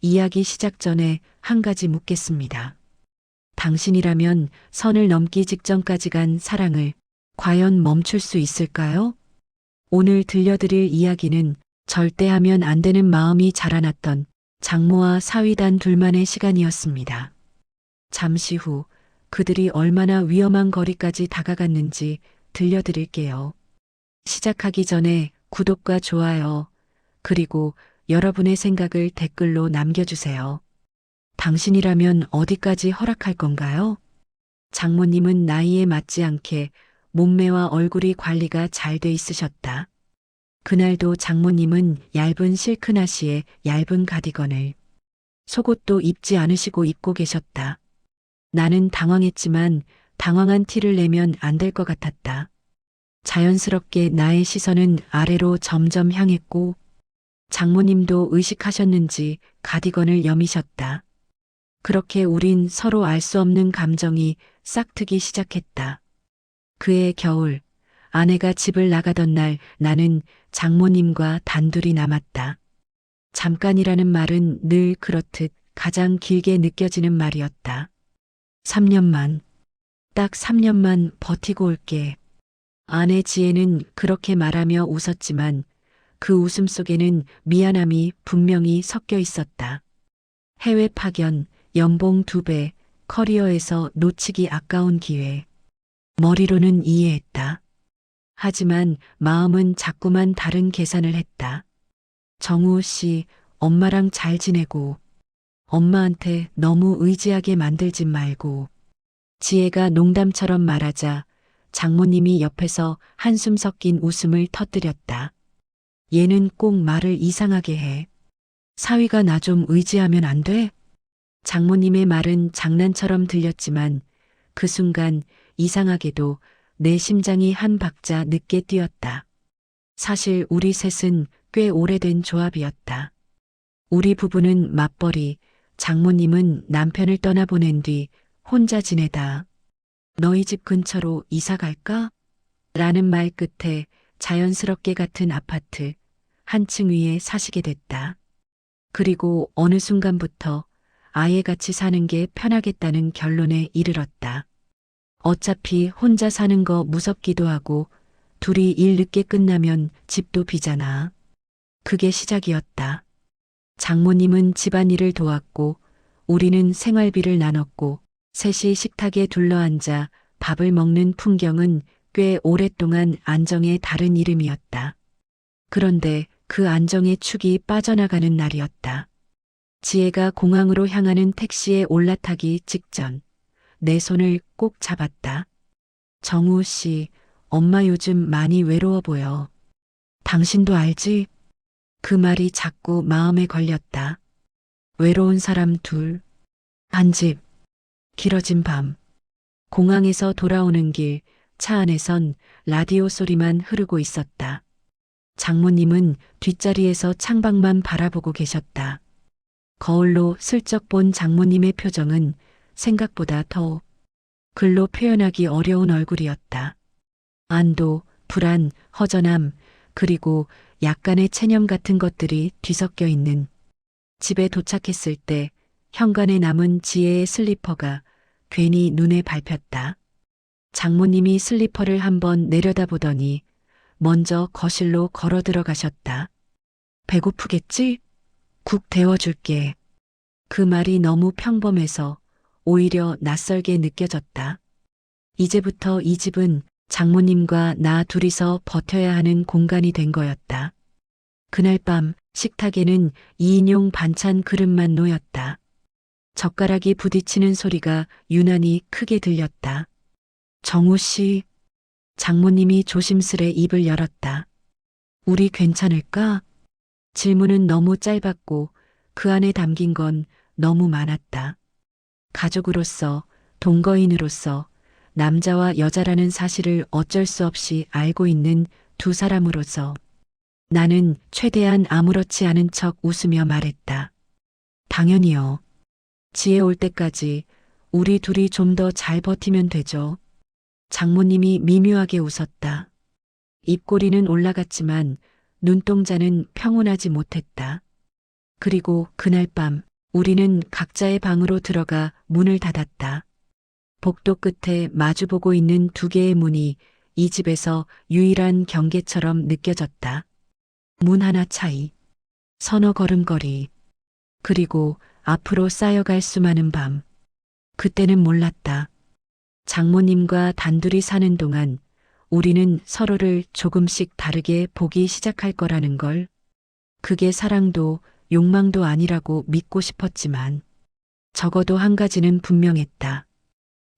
이야기 시작 전에 한 가지 묻겠습니다. 당신이라면 선을 넘기 직전까지 간 사랑을 과연 멈출 수 있을까요? 오늘 들려드릴 이야기는 절대 하면 안 되는 마음이 자라났던 장모와 사위단 둘만의 시간이었습니다. 잠시 후 그들이 얼마나 위험한 거리까지 다가갔는지 들려드릴게요. 시작하기 전에 구독과 좋아요, 그리고 여러분의 생각을 댓글로 남겨주세요. 당신이라면 어디까지 허락할 건가요? 장모님은 나이에 맞지 않게 몸매와 얼굴이 관리가 잘 돼 있으셨다. 그날도 장모님은 얇은 실크 나시에 얇은 가디건을, 속옷도 입지 않으시고 입고 계셨다. 나는 당황했지만 당황한 티를 내면 안 될 것 같았다. 자연스럽게 나의 시선은 아래로 점점 향했고 장모님도 의식하셨는지 가디건을 여미셨다. 그렇게 우린 서로 알 수 없는 감정이 싹트기 시작했다. 그해 겨울, 아내가 집을 나가던 날 나는 장모님과 단둘이 남았다. 잠깐이라는 말은 늘 그렇듯 가장 길게 느껴지는 말이었다. 3년만, 딱 3년만 버티고 올게. 아내 지혜는 그렇게 말하며 웃었지만 그 웃음 속에는 미안함이 분명히 섞여 있었다. 해외 파견, 연봉 2배, 커리어에서 놓치기 아까운 기회. 머리로는 이해했다. 하지만 마음은 자꾸만 다른 계산을 했다. 정우 씨, 엄마랑 잘 지내고, 엄마한테 너무 의지하게 만들진 말고. 지혜가 농담처럼 말하자 장모님이 옆에서 한숨 섞인 웃음을 터뜨렸다. 얘는 꼭 말을 이상하게 해. 사위가 나 좀 의지하면 안 돼? 장모님의 말은 장난처럼 들렸지만 그 순간 이상하게도 내 심장이 한 박자 늦게 뛰었다. 사실 우리 셋은 꽤 오래된 조합이었다. 우리 부부는 맞벌이, 장모님은 남편을 떠나보낸 뒤 혼자 지내다. 너희 집 근처로 이사 갈까? 라는 말 끝에 자연스럽게 같은 아파트 한 층 위에 사시게 됐다. 그리고 어느 순간부터 아예 같이 사는 게 편하겠다는 결론에 이르렀다. 어차피 혼자 사는 거 무섭기도 하고 둘이 일 늦게 끝나면 집도 비잖아. 그게 시작이었다. 장모님은 집안일을 도왔고 우리는 생활비를 나눴고 셋이 식탁에 둘러앉아 밥을 먹는 풍경은 꽤 오랫동안 안정의 다른 이름이었다. 그런데 그 안정의 축이 빠져나가는 날이었다. 지혜가 공항으로 향하는 택시에 올라타기 직전 내 손을 꼭 잡았다. 정우 씨, 엄마 요즘 많이 외로워 보여. 당신도 알지? 그 말이 자꾸 마음에 걸렸다. 외로운 사람 둘, 한 집, 길어진 밤. 공항에서 돌아오는 길, 차 안에선 라디오 소리만 흐르고 있었다. 장모님은 뒷자리에서 창밖만 바라보고 계셨다. 거울로 슬쩍 본 장모님의 표정은 생각보다 더 글로 표현하기 어려운 얼굴이었다. 안도, 불안, 허전함, 그리고 약간의 체념 같은 것들이 뒤섞여 있는. 집에 도착했을 때 현관에 남은 지혜의 슬리퍼가 괜히 눈에 밟혔다. 장모님이 슬리퍼를 한번 내려다보더니 먼저 거실로 걸어 들어가셨다. 배고프겠지? 국 데워줄게. 그 말이 너무 평범해서 오히려 낯설게 느껴졌다. 이제부터 이 집은 장모님과 나 둘이서 버텨야 하는 공간이 된 거였다. 그날 밤 식탁에는 2인용 반찬 그릇만 놓였다. 젓가락이 부딪히는 소리가 유난히 크게 들렸다. 정우 씨, 장모님이 조심스레 입을 열었다. 우리 괜찮을까? 질문은 너무 짧았고 그 안에 담긴 건 너무 많았다. 가족으로서, 동거인으로서, 남자와 여자라는 사실을 어쩔 수 없이 알고 있는 두 사람으로서 나는 최대한 아무렇지 않은 척 웃으며 말했다. 당연히요. 지혜 올 때까지 우리 둘이 좀 더 잘 버티면 되죠. 장모님이 미묘하게 웃었다. 입꼬리는 올라갔지만 눈동자는 평온하지 못했다. 그리고 그날 밤 우리는 각자의 방으로 들어가 문을 닫았다. 복도 끝에 마주보고 있는 두 개의 문이 이 집에서 유일한 경계처럼 느껴졌다. 문 하나 차이, 서너 걸음거리, 그리고 앞으로 쌓여갈 수많은 밤. 그때는 몰랐다. 장모님과 단둘이 사는 동안 우리는 서로를 조금씩 다르게 보기 시작할 거라는 걸. 그게 사랑도 욕망도 아니라고 믿고 싶었지만 적어도 한 가지는 분명했다.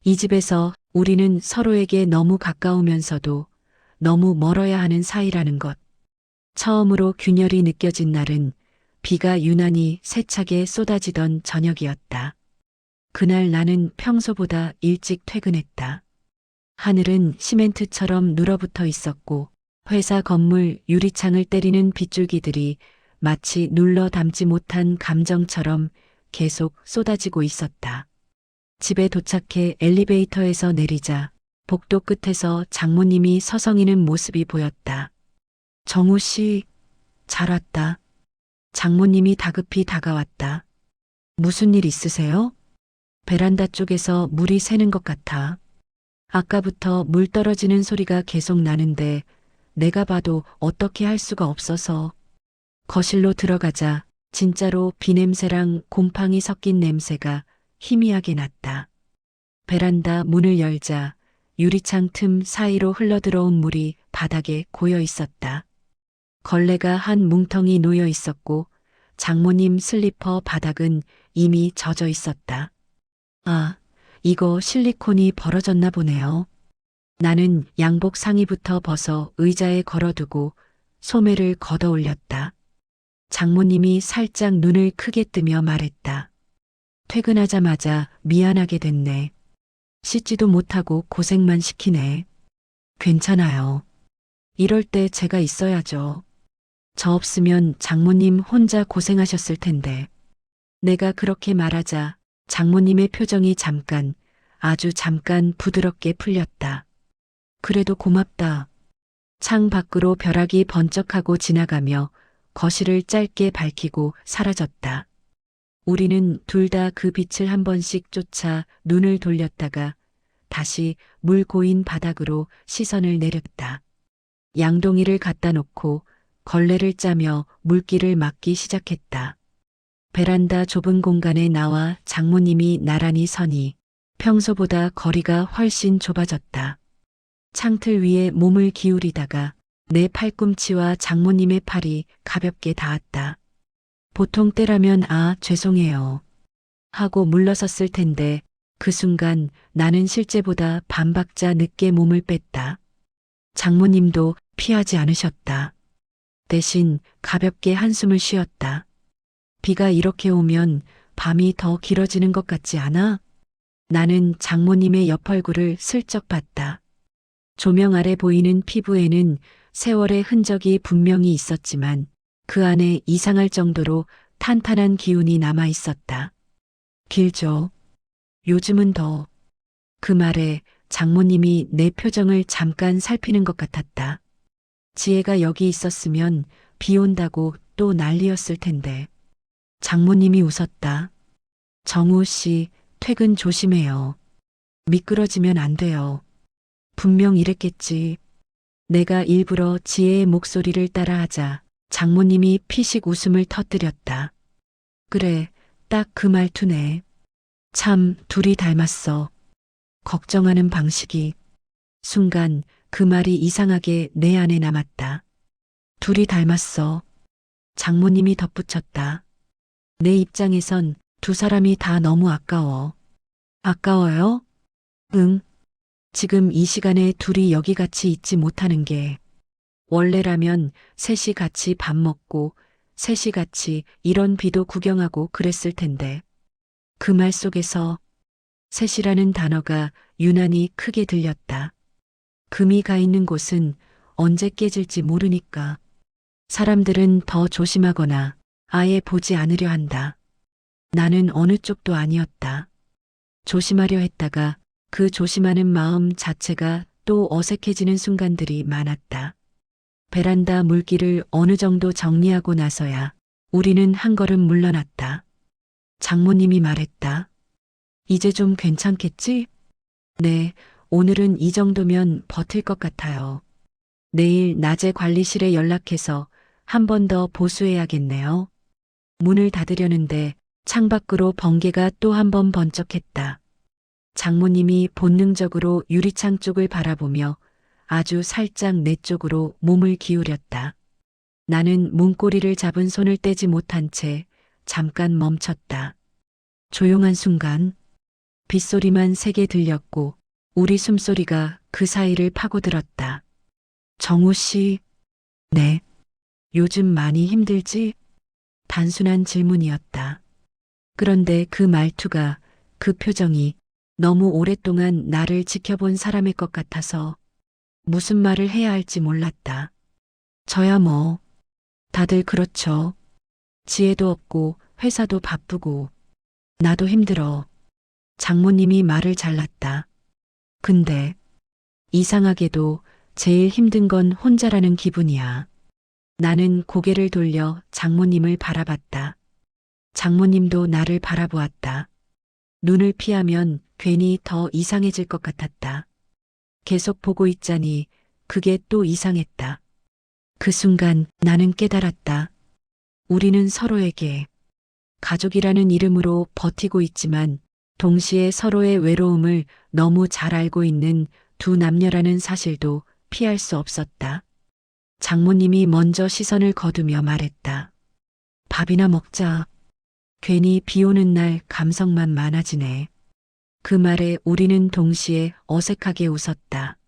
이 집에서 우리는 서로에게 너무 가까우면서도 너무 멀어야 하는 사이라는 것. 처음으로 균열이 느껴진 날은 비가 유난히 세차게 쏟아지던 저녁이었다. 그날 나는 평소보다 일찍 퇴근했다. 하늘은 시멘트처럼 눌어붙어 있었고 회사 건물 유리창을 때리는 빗줄기들이 마치 눌러 담지 못한 감정처럼 계속 쏟아지고 있었다. 집에 도착해 엘리베이터에서 내리자 복도 끝에서 장모님이 서성이는 모습이 보였다. 정우 씨, 잘 왔다. 장모님이 다급히 다가왔다. 무슨 일 있으세요? 베란다 쪽에서 물이 새는 것 같아. 아까부터 물 떨어지는 소리가 계속 나는데 내가 봐도 어떻게 할 수가 없어서. 거실로 들어가자 진짜로 비냄새랑 곰팡이 섞인 냄새가 희미하게 났다. 베란다 문을 열자 유리창 틈 사이로 흘러들어온 물이 바닥에 고여 있었다. 걸레가 한 뭉텅이 놓여 있었고 장모님 슬리퍼 바닥은 이미 젖어 있었다. 아, 이거 실리콘이 벌어졌나 보네요. 나는 양복 상의부터 벗어 의자에 걸어두고 소매를 걷어 올렸다. 장모님이 살짝 눈을 크게 뜨며 말했다. 퇴근하자마자 미안하게 됐네. 씻지도 못하고 고생만 시키네. 괜찮아요. 이럴 때 제가 있어야죠. 저 없으면 장모님 혼자 고생하셨을 텐데. 내가 그렇게 말하자 장모님의 표정이 잠깐, 아주 잠깐 부드럽게 풀렸다. 그래도 고맙다. 창 밖으로 벼락이 번쩍하고 지나가며 거실을 짧게 밝히고 사라졌다. 우리는 둘 다 그 빛을 한 번씩 쫓아 눈을 돌렸다가 다시 물 고인 바닥으로 시선을 내렸다. 양동이를 갖다 놓고 걸레를 짜며 물기를 막기 시작했다. 베란다 좁은 공간에 나와 장모님이 나란히 서니 평소보다 거리가 훨씬 좁아졌다. 창틀 위에 몸을 기울이다가 내 팔꿈치와 장모님의 팔이 가볍게 닿았다. 보통 때라면 죄송해요 하고 물러섰을 텐데 그 순간 나는 실제보다 반박자 늦게 몸을 뺐다. 장모님도 피하지 않으셨다. 대신 가볍게 한숨을 쉬었다. 비가 이렇게 오면 밤이 더 길어지는 것 같지 않아? 나는 장모님의 옆 얼굴을 슬쩍 봤다. 조명 아래 보이는 피부에는 세월의 흔적이 분명히 있었지만 그 안에 이상할 정도로 탄탄한 기운이 남아 있었다. 길죠. 요즘은 더. 그 말에 장모님이 내 표정을 잠깐 살피는 것 같았다. 지혜가 여기 있었으면 비 온다고 또 난리였을 텐데. 장모님이 웃었다. 정우 씨, 퇴근 조심해요. 미끄러지면 안 돼요. 분명 이랬겠지. 내가 일부러 지혜의 목소리를 따라하자 장모님이 피식 웃음을 터뜨렸다. 그래, 딱 그 말투네. 참 둘이 닮았어. 걱정하는 방식이. 순간 그 말이 이상하게 내 안에 남았다. 둘이 닮았어. 장모님이 덧붙였다. 내 입장에선 두 사람이 다 너무 아까워. 아까워요? 응. 지금 이 시간에 둘이 여기 같이 있지 못하는 게 원래라면 셋이 같이 밥 먹고 셋이 같이 이런 비도 구경하고 그랬을 텐데 그 말 속에서 셋이라는 단어가 유난히 크게 들렸다. 금이 가 있는 곳은 언제 깨질지 모르니까 사람들은 더 조심하거나 아예 보지 않으려 한다. 나는 어느 쪽도 아니었다. 조심하려 했다가 그 조심하는 마음 자체가 또 어색해지는 순간들이 많았다. 베란다 물기를 어느 정도 정리하고 나서야 우리는 한 걸음 물러났다. 장모님이 말했다. 이제 좀 괜찮겠지? 네, 오늘은 이 정도면 버틸 것 같아요. 내일 낮에 관리실에 연락해서 한 번 더 보수해야겠네요. 문을 닫으려는데 창밖으로 번개가 또 한 번 번쩍했다. 장모님이 본능적으로 유리창 쪽을 바라보며 아주 살짝 내 쪽으로 몸을 기울였다. 나는 문고리를 잡은 손을 떼지 못한 채 잠깐 멈췄다. 조용한 순간 빗소리만 세게 들렸고 우리 숨소리가 그 사이를 파고들었다. 정우 씨, 네. 요즘 많이 힘들지? 단순한 질문이었다. 그런데 그 말투가, 그 표정이 너무 오랫동안 나를 지켜본 사람일 것 같아서 무슨 말을 해야 할지 몰랐다. 저야 뭐, 다들 그렇죠. 지혜도 없고 회사도 바쁘고 나도 힘들어. 장모님이 말을 잘랐다. 근데 이상하게도 제일 힘든 건 혼자라는 기분이야. 나는 고개를 돌려 장모님을 바라봤다. 장모님도 나를 바라보았다. 눈을 피하면 괜히 더 이상해질 것 같았다. 계속 보고 있자니 그게 또 이상했다. 그 순간 나는 깨달았다. 우리는 서로에게 가족이라는 이름으로 버티고 있지만 동시에 서로의 외로움을 너무 잘 알고 있는 두 남녀라는 사실도 피할 수 없었다. 장모님이 먼저 시선을 거두며 말했다. 밥이나 먹자. 괜히 비 오는 날 감성만 많아지네. 그 말에 우리는 동시에 어색하게 웃었다.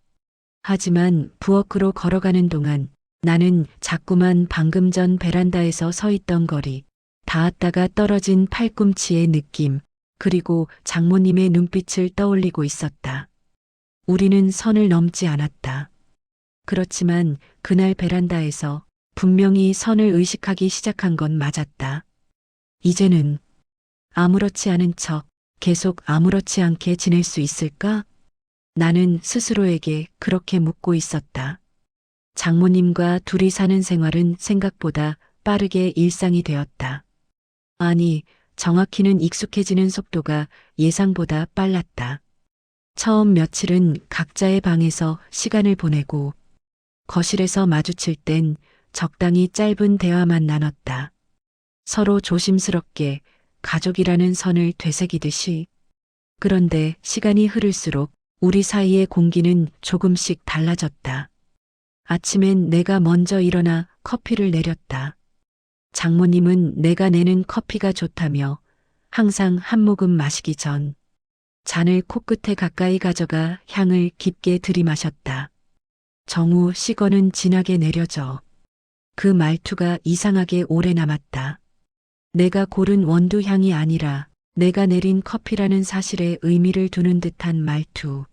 하지만 부엌으로 걸어가는 동안 나는 자꾸만 방금 전 베란다에서 서 있던 거리, 닿았다가 떨어진 팔꿈치의 느낌, 그리고 장모님의 눈빛을 떠올리고 있었다. 우리는 선을 넘지 않았다. 그렇지만 그날 베란다에서 분명히 선을 의식하기 시작한 건 맞았다. 이제는 아무렇지 않은 척 계속 아무렇지 않게 지낼 수 있을까? 나는 스스로에게 그렇게 묻고 있었다. 장모님과 둘이 사는 생활은 생각보다 빠르게 일상이 되었다. 아니, 정확히는 익숙해지는 속도가 예상보다 빨랐다. 처음 며칠은 각자의 방에서 시간을 보내고 거실에서 마주칠 땐 적당히 짧은 대화만 나눴다. 서로 조심스럽게 가족이라는 선을 되새기듯이. 그런데 시간이 흐를수록 우리 사이의 공기는 조금씩 달라졌다. 아침엔 내가 먼저 일어나 커피를 내렸다. 장모님은 내가 내는 커피가 좋다며 항상 한 모금 마시기 전 잔을 코끝에 가까이 가져가 향을 깊게 들이마셨다. 정우 시거는 진하게 내려져. 그 말투가 이상하게 오래 남았다. 내가 고른 원두 향이 아니라 내가 내린 커피라는 사실에 의미를 두는 듯한 말투.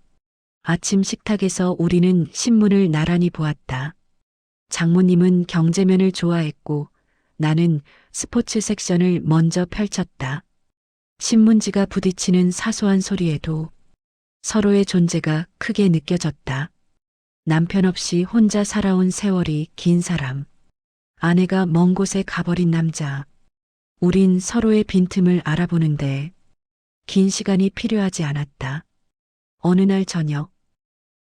아침 식탁에서 우리는 신문을 나란히 보았다. 장모님은 경제면을 좋아했고 나는 스포츠 섹션을 먼저 펼쳤다. 신문지가 부딪히는 사소한 소리에도 서로의 존재가 크게 느껴졌다. 남편 없이 혼자 살아온 세월이 긴 사람. 아내가 먼 곳에 가버린 남자. 우린 서로의 빈틈을 알아보는데 긴 시간이 필요하지 않았다. 어느 날 저녁,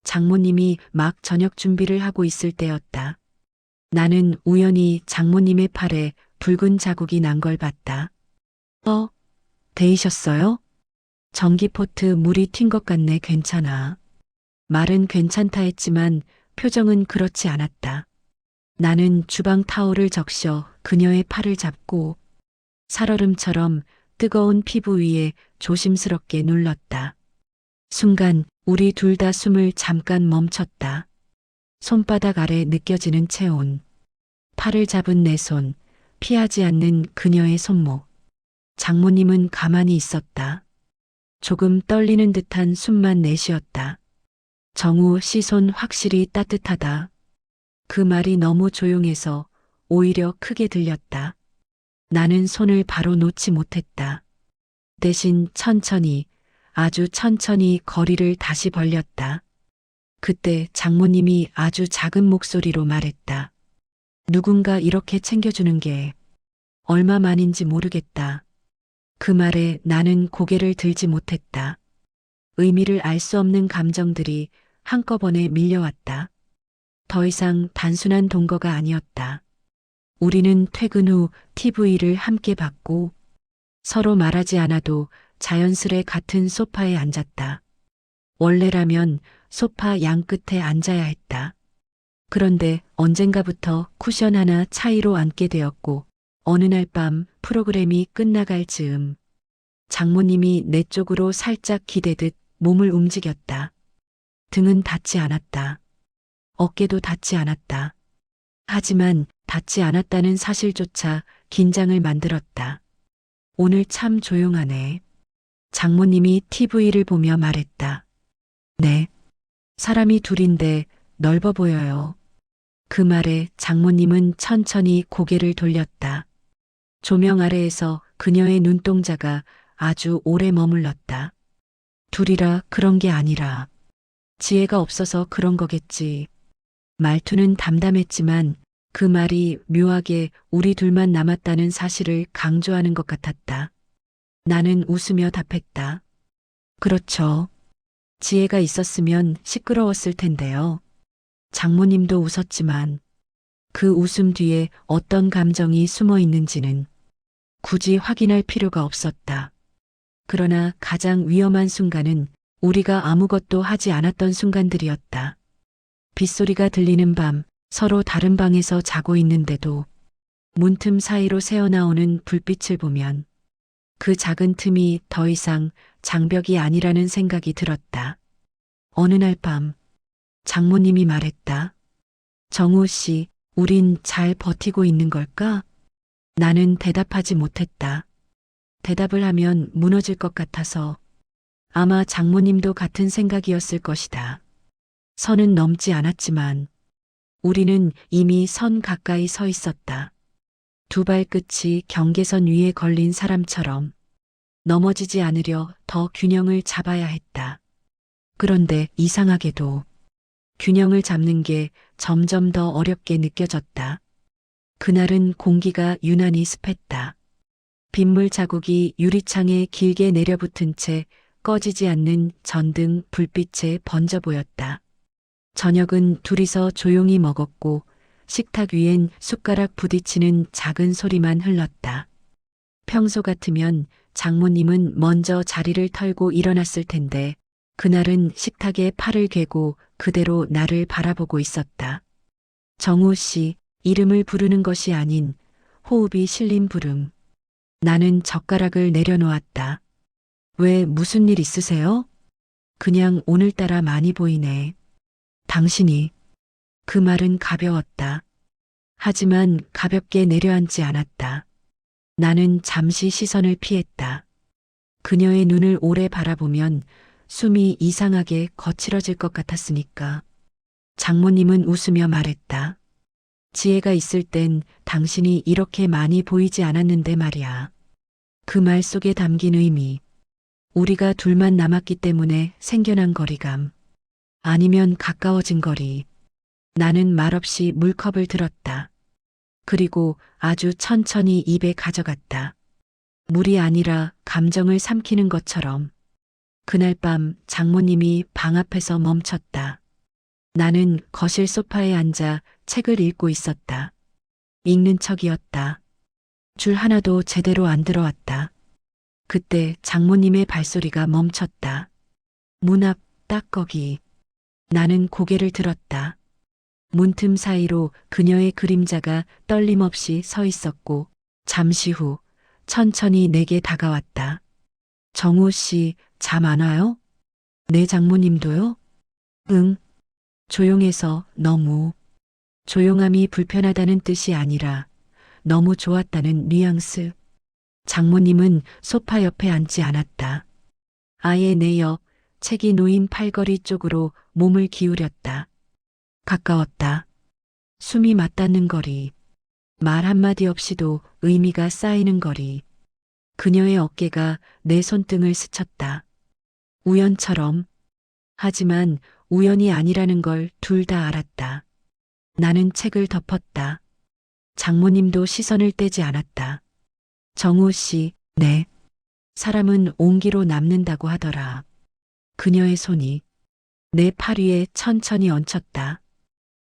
장모님이 막 저녁 준비를 하고 있을 때였다. 나는 우연히 장모님의 팔에 붉은 자국이 난 걸 봤다. 데이셨어요? 전기포트 물이 튄 것 같네. 괜찮아. 말은 괜찮다 했지만 표정은 그렇지 않았다. 나는 주방 타올을 적셔 그녀의 팔을 잡고 살얼음처럼 뜨거운 피부 위에 조심스럽게 눌렀다. 순간 우리 둘 다 숨을 잠깐 멈췄다. 손바닥 아래 느껴지는 체온. 팔을 잡은 내 손, 피하지 않는 그녀의 손목. 장모님은 가만히 있었다. 조금 떨리는 듯한 숨만 내쉬었다. 정우 씨 손 확실히 따뜻하다. 그 말이 너무 조용해서 오히려 크게 들렸다. 나는 손을 바로 놓지 못했다. 대신 천천히, 아주 천천히 거리를 다시 벌렸다. 그때 장모님이 아주 작은 목소리로 말했다. 누군가 이렇게 챙겨주는 게 얼마만인지 모르겠다. 그 말에 나는 고개를 들지 못했다. 의미를 알 수 없는 감정들이 한꺼번에 밀려왔다. 더 이상 단순한 동거가 아니었다. 우리는 퇴근 후 TV를 함께 봤고 서로 말하지 않아도 자연스레 같은 소파에 앉았다. 원래라면 소파 양끝에 앉아야 했다. 그런데 언젠가부터 쿠션 하나 차이로 앉게 되었고 어느 날 밤 프로그램이 끝나갈 즈음 장모님이 내 쪽으로 살짝 기대듯 몸을 움직였다. 등은 닿지 않았다. 어깨도 닿지 않았다. 하지만 닿지 않았다는 사실조차 긴장을 만들었다. 오늘 참 조용하네. 장모님이 TV를 보며 말했다. 네. 사람이 둘인데 넓어 보여요. 그 말에 장모님은 천천히 고개를 돌렸다. 조명 아래에서 그녀의 눈동자가 아주 오래 머물렀다. 둘이라 그런 게 아니라 지혜가 없어서 그런 거겠지. 말투는 담담했지만 그 말이 묘하게 우리 둘만 남았다는 사실을 강조하는 것 같았다. 나는 웃으며 답했다. 그렇죠. 지혜가 있었으면 시끄러웠을 텐데요. 장모님도 웃었지만 그 웃음 뒤에 어떤 감정이 숨어 있는지는 굳이 확인할 필요가 없었다. 그러나 가장 위험한 순간은 우리가 아무것도 하지 않았던 순간들이었다. 빗소리가 들리는 밤 서로 다른 방에서 자고 있는데도 문틈 사이로 새어나오는 불빛을 보면 그 작은 틈이 더 이상 장벽이 아니라는 생각이 들었다. 어느 날 밤 장모님이 말했다. 정우 씨, 우린 잘 버티고 있는 걸까? 나는 대답하지 못했다. 대답을 하면 무너질 것 같아서 아마 장모님도 같은 생각이었을 것이다. 선은 넘지 않았지만 우리는 이미 선 가까이 서 있었다. 두 발끝이 경계선 위에 걸린 사람처럼 넘어지지 않으려 더 균형을 잡아야 했다. 그런데 이상하게도 균형을 잡는 게 점점 더 어렵게 느껴졌다. 그날은 공기가 유난히 습했다. 빗물 자국이 유리창에 길게 내려붙은 채 꺼지지 않는 전등 불빛에 번져 보였다. 저녁은 둘이서 조용히 먹었고 식탁 위엔 숟가락 부딪히는 작은 소리만 흘렀다. 평소 같으면 장모님은 먼저 자리를 털고 일어났을 텐데 그날은 식탁에 팔을 괴고 그대로 나를 바라보고 있었다. 정우 씨, 이름을 부르는 것이 아닌 호흡이 실린 부름. 나는 젓가락을 내려놓았다. 왜 무슨 일 있으세요? 그냥 오늘따라 많이 보이네. 당신이. 그 말은 가벼웠다. 하지만 가볍게 내려앉지 않았다. 나는 잠시 시선을 피했다. 그녀의 눈을 오래 바라보면 숨이 이상하게 거칠어질 것 같았으니까. 장모님은 웃으며 말했다. 지혜가 있을 땐 당신이 이렇게 많이 보이지 않았는데 말이야. 그 말 속에 담긴 의미. 우리가 둘만 남았기 때문에 생겨난 거리감. 아니면 가까워진 거리. 나는 말없이 물컵을 들었다. 그리고 아주 천천히 입에 가져갔다. 물이 아니라 감정을 삼키는 것처럼. 그날 밤 장모님이 방 앞에서 멈췄다. 나는 거실 소파에 앉아 책을 읽고 있었다. 읽는 척이었다. 줄 하나도 제대로 안 들어왔다. 그때 장모님의 발소리가 멈췄다. 문 앞 딱 거기. 나는 고개를 들었다. 문틈 사이로 그녀의 그림자가 떨림없이 서 있었고 잠시 후 천천히 내게 다가왔다. 정우 씨, 잠 안 와요? 네, 장모님도요? 응. 조용해서 너무. 조용함이 불편하다는 뜻이 아니라 너무 좋았다는 뉘앙스. 장모님은 소파 옆에 앉지 않았다. 아예 내 옆 책이 놓인 팔걸이 쪽으로 몸을 기울였다. 가까웠다. 숨이 맞닿는 거리. 말 한마디 없이도 의미가 쌓이는 거리. 그녀의 어깨가 내 손등을 스쳤다. 우연처럼. 하지만 우연이 아니라는 걸 둘 다 알았다. 나는 책을 덮었다. 장모님도 시선을 떼지 않았다. 정우 씨, 네. 사람은 온기로 남는다고 하더라. 그녀의 손이 내 팔 위에 천천히 얹혔다.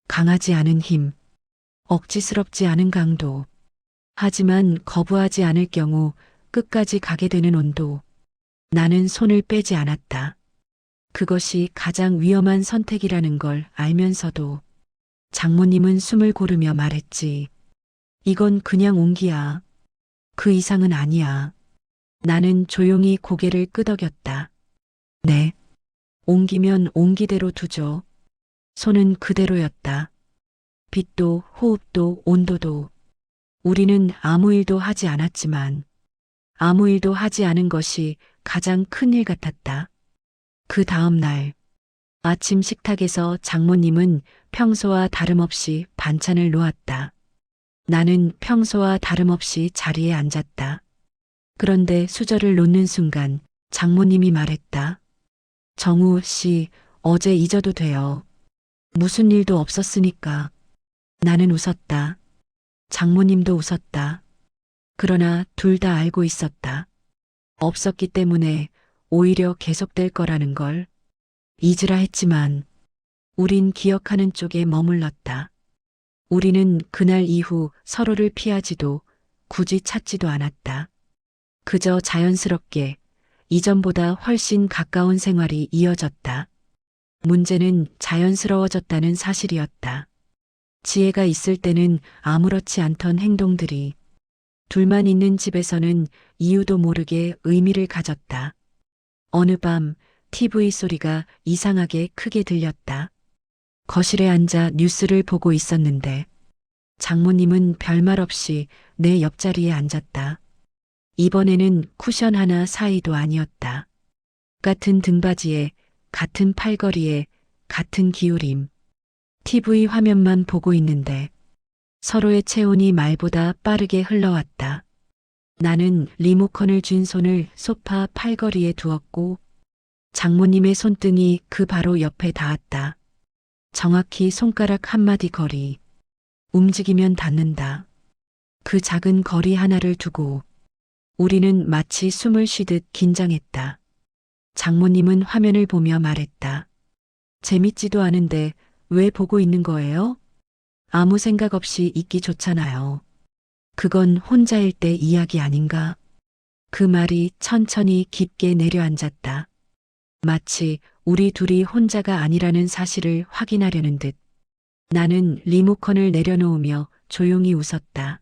강하지 않은 힘, 억지스럽지 않은 강도. 하지만 거부하지 않을 경우 끝까지 가게 되는 온도. 나는 손을 빼지 않았다. 그것이 가장 위험한 선택이라는 걸 알면서도 장모님은 숨을 고르며 말했지. 이건 그냥 온기야. 그 이상은 아니야. 나는 조용히 고개를 끄덕였다. 네. 옮기면 온기대로 두죠. 손은 그대로였다. 빛도 호흡도 온도도. 우리는 아무 일도 하지 않았지만 아무 일도 하지 않은 것이 가장 큰 일 같았다. 그 다음 날 아침 식탁에서 장모님은 평소와 다름없이 반찬을 놓았다. 나는 평소와 다름없이 자리에 앉았다. 그런데 수저를 놓는 순간 장모님이 말했다. 정우 씨, 어제 잊어도 돼요. 무슨 일도 없었으니까. 나는 웃었다. 장모님도 웃었다. 그러나 둘 다 알고 있었다. 없었기 때문에 오히려 계속될 거라는 걸. 잊으라 했지만 우린 기억하는 쪽에 머물렀다. 우리는 그날 이후 서로를 피하지도 굳이 찾지도 않았다. 그저 자연스럽게 이전보다 훨씬 가까운 생활이 이어졌다. 문제는 자연스러워졌다는 사실이었다. 지혜가 있을 때는 아무렇지 않던 행동들이 둘만 있는 집에서는 이유도 모르게 의미를 가졌다. 어느 밤 TV 소리가 이상하게 크게 들렸다. 거실에 앉아 뉴스를 보고 있었는데 장모님은 별말 없이 내 옆자리에 앉았다. 이번에는 쿠션 하나 사이도 아니었다. 같은 등받이에, 같은 팔걸이에, 같은 기울임. TV 화면만 보고 있는데 서로의 체온이 말보다 빠르게 흘러왔다. 나는 리모컨을 쥔 손을 소파 팔걸이에 두었고 장모님의 손등이 그 바로 옆에 닿았다. 정확히 손가락 한마디 거리. 움직이면 닿는다. 그 작은 거리 하나를 두고 우리는 마치 숨을 쉬듯 긴장했다. 장모님은 화면을 보며 말했다. 재밌지도 않은데 왜 보고 있는 거예요? 아무 생각 없이 있기 좋잖아요. 그건 혼자일 때 이야기 아닌가? 그 말이 천천히 깊게 내려앉았다. 마치 우리 둘이 혼자가 아니라는 사실을 확인하려는 듯. 나는 리모컨을 내려놓으며 조용히 웃었다.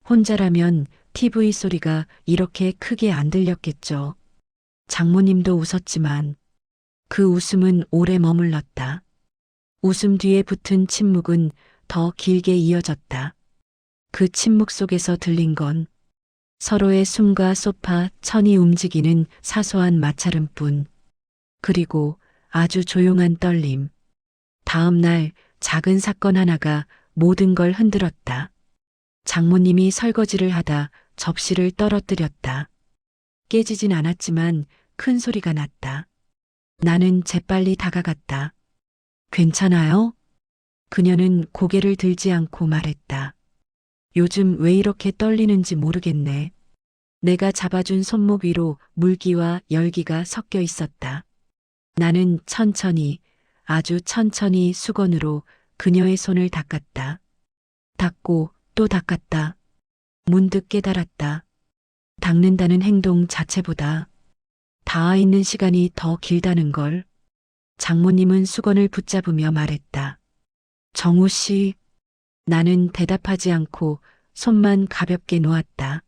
혼자라면 TV 소리가 이렇게 크게 안 들렸겠죠. 장모님도 웃었지만 그 웃음은 오래 머물렀다. 웃음 뒤에 붙은 침묵은 더 길게 이어졌다. 그 침묵 속에서 들린 건 서로의 숨과 소파, 천이 움직이는 사소한 마찰음뿐. 그리고 아주 조용한 떨림. 다음 날 작은 사건 하나가 모든 걸 흔들었다. 장모님이 설거지를 하다 접시를 떨어뜨렸다. 깨지진 않았지만 큰 소리가 났다. 나는 재빨리 다가갔다. 괜찮아요? 그녀는 고개를 들지 않고 말했다. 요즘 왜 이렇게 떨리는지 모르겠네. 내가 잡아준 손목 위로 물기와 열기가 섞여 있었다. 나는 천천히, 아주 천천히 수건으로 그녀의 손을 닦았다. 닦고 또 닦았다. 문득 깨달았다. 닦는다는 행동 자체보다 닿아 있는 시간이 더 길다는 걸. 장모님은 수건을 붙잡으며 말했다. 정우 씨. 나는 대답하지 않고 손만 가볍게 놓았다.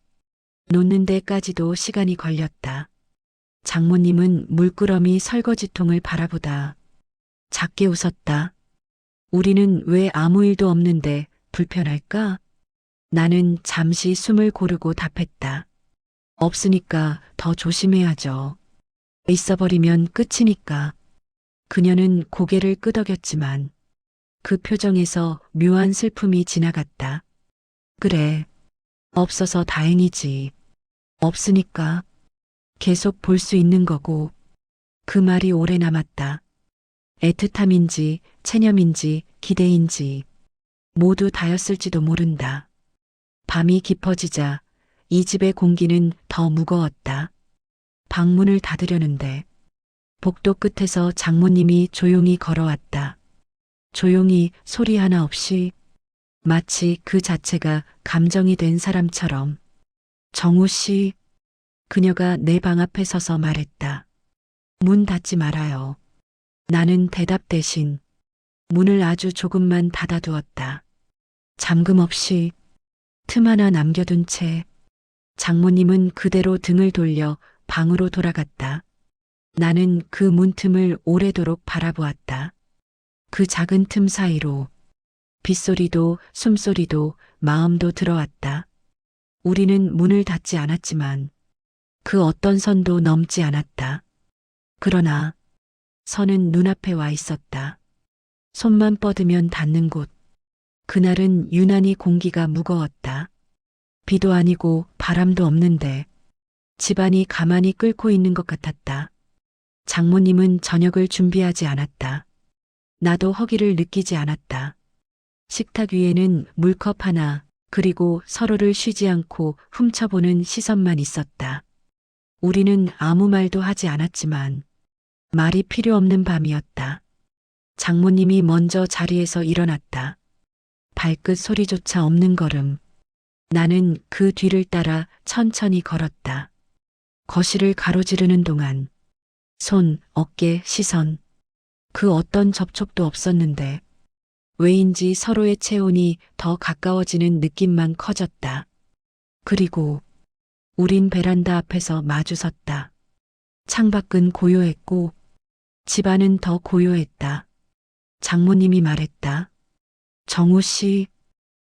놓는 데까지도 시간이 걸렸다. 장모님은 물끄러미 설거지통을 바라보다 작게 웃었다. 우리는 왜 아무 일도 없는데 불편할까? 나는 잠시 숨을 고르고 답했다. 없으니까 더 조심해야죠. 있어버리면 끝이니까. 그녀는 고개를 끄덕였지만 그 표정에서 묘한 슬픔이 지나갔다. 그래. 없어서 다행이지. 없으니까 계속 볼 수 있는 거고. 그 말이 오래 남았다. 애틋함인지 체념인지 기대인지 모두 다였을지도 모른다. 밤이 깊어지자 이 집의 공기는 더 무거웠다. 방문을 닫으려는데 복도 끝에서 장모님이 조용히 걸어왔다. 조용히 소리 하나 없이 마치 그 자체가 감정이 된 사람처럼. 정우 씨, 그녀가 내 방 앞에 서서 말했다. 문 닫지 말아요. 나는 대답 대신 문을 아주 조금만 닫아두었다. 잠금 없이 틈 하나 남겨둔 채 장모님은 그대로 등을 돌려 방으로 돌아갔다. 나는 그 문틈을 오래도록 바라보았다. 그 작은 틈 사이로 빗소리도 숨소리도 마음도 들어왔다. 우리는 문을 닫지 않았지만 그 어떤 선도 넘지 않았다. 그러나 선은 눈앞에 와 있었다. 손만 뻗으면 닿는 곳. 그날은 유난히 공기가 무거웠다. 비도 아니고 바람도 없는데 집안이 가만히 끓고 있는 것 같았다. 장모님은 저녁을 준비하지 않았다. 나도 허기를 느끼지 않았다. 식탁 위에는 물컵 하나, 그리고 서로를 쉬지 않고 훔쳐보는 시선만 있었다. 우리는 아무 말도 하지 않았지만 말이 필요 없는 밤이었다. 장모님이 먼저 자리에서 일어났다. 발끝 소리조차 없는 걸음. 나는 그 뒤를 따라 천천히 걸었다. 거실을 가로지르는 동안 손, 어깨, 시선. 그 어떤 접촉도 없었는데 왜인지 서로의 체온이 더 가까워지는 느낌만 커졌다. 그리고 우린 베란다 앞에서 마주 섰다. 창밖은 고요했고 집안은 더 고요했다. 장모님이 말했다. 정우 씨,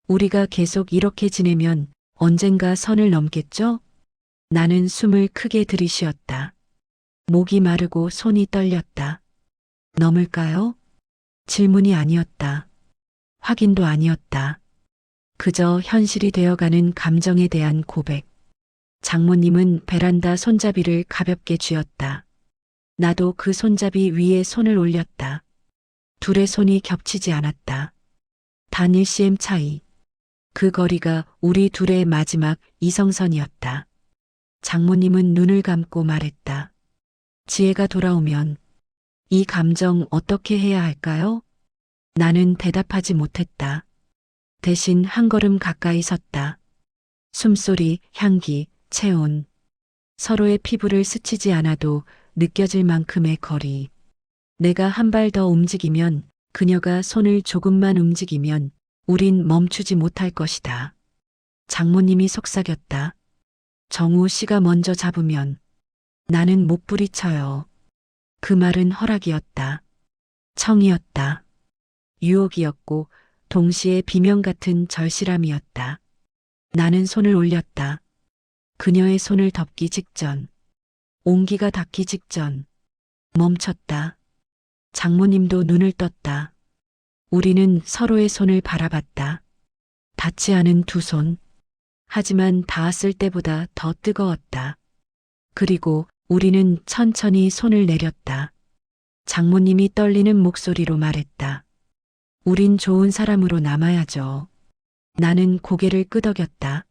우리가 계속 이렇게 지내면 언젠가 선을 넘겠죠? 나는 숨을 크게 들이쉬었다. 목이 마르고 손이 떨렸다. 넘을까요? 질문이 아니었다. 확인도 아니었다. 그저 현실이 되어가는 감정에 대한 고백. 장모님은 베란다 손잡이를 가볍게 쥐었다. 나도 그 손잡이 위에 손을 올렸다. 둘의 손이 겹치지 않았다. 단 1cm 차이. 그 거리가 우리 둘의 마지막 이성선이었다. 장모님은 눈을 감고 말했다. 지혜가 돌아오면 이 감정 어떻게 해야 할까요? 나는 대답하지 못했다. 대신 한 걸음 가까이 섰다. 숨소리, 향기, 체온. 서로의 피부를 스치지 않아도 느껴질 만큼의 거리. 내가 한 발 더 움직이면, 그녀가 손을 조금만 움직이면 우린 멈추지 못할 것이다. 장모님이 속삭였다. 정우 씨가 먼저 잡으면 나는 못 부리쳐요. 그 말은 허락이었다. 청이었다. 유혹이었고 동시에 비명 같은 절실함이었다. 나는 손을 올렸다. 그녀의 손을 덮기 직전. 온기가 닿기 직전. 멈췄다. 장모님도 눈을 떴다. 우리는 서로의 손을 바라봤다. 닿지 않은 두 손. 하지만 닿았을 때보다 더 뜨거웠다. 그리고 우리는 천천히 손을 내렸다. 장모님이 떨리는 목소리로 말했다. 우린 좋은 사람으로 남아야죠. 나는 고개를 끄덕였다.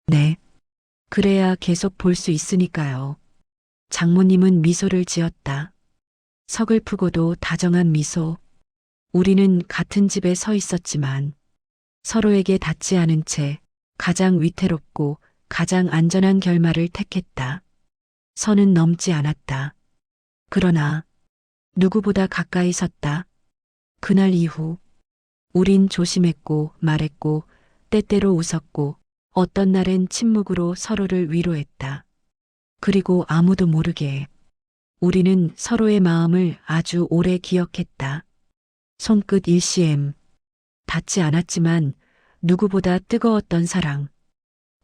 네. 그래야 계속 볼 수 있으니까요. 장모님은 미소를 지었다. 서글프고도 다정한 미소. 우리는 같은 집에 서 있었지만 서로에게 닿지 않은 채 가장 위태롭고 가장 안전한 결말을 택했다. 선은 넘지 않았다. 그러나 누구보다 가까이 섰다. 그날 이후 우린 조심했고 말했고 때때로 웃었고 어떤 날엔 침묵으로 서로를 위로했다. 그리고 아무도 모르게 우리는 서로의 마음을 아주 오래 기억했다. 손끝 1cm. 닿지 않았지만 누구보다 뜨거웠던 사랑.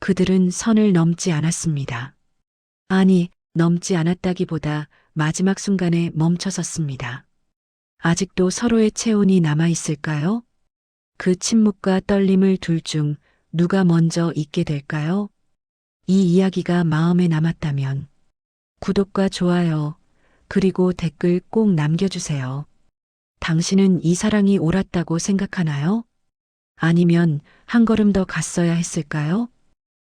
그들은 선을 넘지 않았습니다. 아니, 넘지 않았다기보다 마지막 순간에 멈춰섰습니다. 아직도 서로의 체온이 남아있을까요? 그 침묵과 떨림을 둘 중 누가 먼저 잊게 될까요? 이 이야기가 마음에 남았다면 구독과 좋아요, 그리고 댓글 꼭 남겨주세요. 당신은 이 사랑이 옳았다고 생각하나요? 아니면 한 걸음 더 갔어야 했을까요?